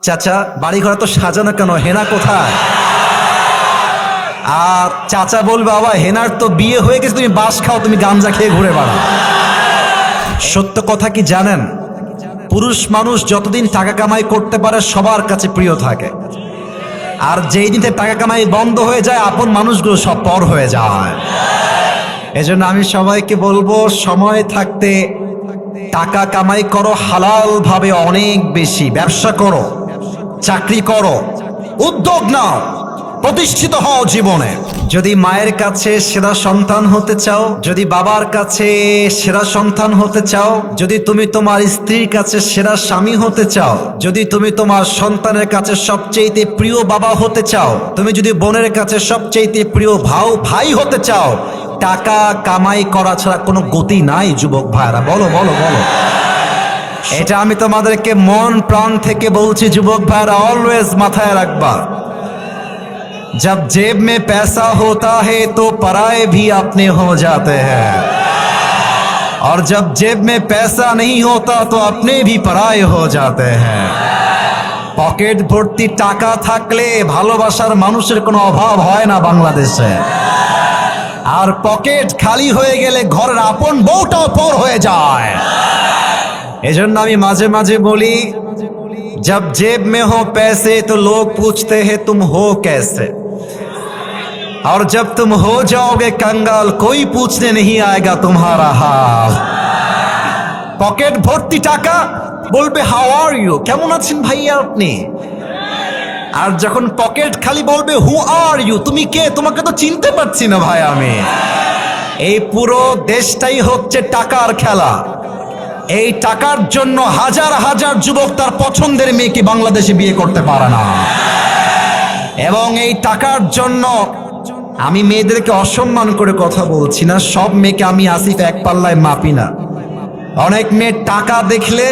চাচা বাড়ি ঘর তো সাজানো কেন, হেনা কোথায়? আর চাচা বলবে বাবা হেনার তো বিয়ে হয়ে গেছে, তুমি বাস খাও, তুমি গাঞ্জা খেয়ে ঘুরে বেড়াও। সত্য কথা কি জানেন? পুরুষ মানুষ যতদিন টাকা কামাই করতে পারে সবার কাছে প্রিয় থাকে, আর যেই দিন থেকে টাকা কামাই বন্ধ হয়ে যায় আপন মানুষগুলো সব পর হয়ে যায়। এজন্য আমি সবাইকে বলবো, সময় থাকতে টাকা কামাই করো, হালাল ভাবে অনেক বেশি ব্যবসা করো, চাকরি করো, উদ্যোগ নাও, প্রতিষ্ঠিত হও জীবনে। যদি মায়ের কাছে সেরা সন্তান হতে চাও, যদি বাবার কাছে সেরা সন্তান হতে চাও, যদি তুমি তোমার স্ত্রীর কাছে সেরা স্বামী হতে চাও, যদি তুমি তোমার সন্তানের কাছে সবচেয়ে প্রিয় বাবা হতে চাও, তুমি যদি বোনের কাছে সবচেয়ে প্রিয় ভাই হতে চাও, টাকা কামাই করা ছাড়া কোনো গতি নাই যুবক ভাইরা। বলো বলো বলো, এটা আমি তোমাদেরকে মন প্রাণ থেকে বলছি যুবক ভাইরা, অলওয়েজ মাথায় রাখবা। जब जेब में पैसा होता है तो पराए भी अपने हो जाते हैं, और जब जेब में पैसा नहीं होता तो अपने भी पराए हो जाते हैं। পকেট ভর্তি টাকা থাকলে ভালোবাসার মানুষের কোনো অভাব হয় না বাংলাদেশে, আর পকেট খালি হয়ে গেলে ঘরের আপন বউটাও পর হয়ে যায়। এজন্য আমি মাঝে মাঝে বলি, जब जेब में हो पैसे तो लोग पूछते हैं तुम हो कैसे, और जब तुम हो जाओगे कंगाल कोई पूछने नहीं आएगा तुम्हारा हाल। পকেট ভর্তি টাকা, বলবে হাউ আর ইউ, কেমন আছেন ভাইয়া আপনি, আর যখন পকেট খালি বলবে হু আর ইউ, তুমি কে, তোমাকে তো চিনতে পারছি না ভাই আমি। এই পুরো দেশটাই হচ্ছে টাকার খেলা। এই টাকার জন্য হাজার হাজার যুবক তার পছন্দের মেয়েকে বাংলাদেশে বিয়ে করতে পারে না, এবং এই টাকার জন্য আমি মেয়েদেরকে অসম্মান করে কথা বলছি না, সব মেয়েকে আমি আসিফ এক পাল্লায় মাপি না। অনেক মেয়ে টাকা দেখলে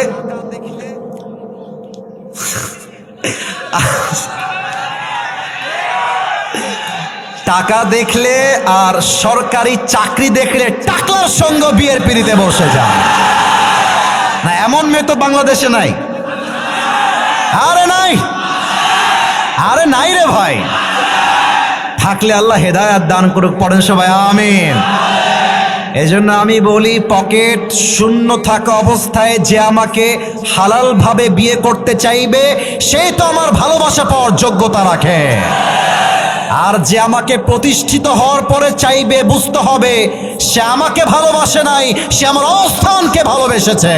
টাকা দেখলে আর সরকারি চাকরি দেখলে টাকলার সঙ্গে বিয়ের পিড়িতে বসে যায় না, এমন মেয়ে তো বাংলাদেশে নাই। আরে নাই, আরে নাই রে ভাই, থাকলে আল্লাহ হেদায়াত দান করুক, পড়েন সবাই আমিন। এজন্য আমি বলি, পকেট শূন্য থাকা অবস্থায় যে আমাকে হালাল ভাবে বিয়ে করতে চাইবে সে তো আমার ভালোবাসা পাওয়ার যোগ্যতা রাখে, আর যে আমাকে প্রতিষ্ঠিত হওয়ার পরে চাইবে বুঝতে হবে সে আমাকে ভালোবাসে নাই, সে আমার অবস্থানকে ভালোবেসেছে।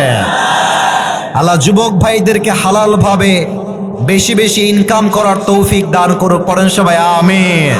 আল্লাহ যুবক ভাইদেরকে হালাল ভাবে বেশি বেশি ইনকাম করার তৌফিক দান করুক, পড়েন সবাই আমিন।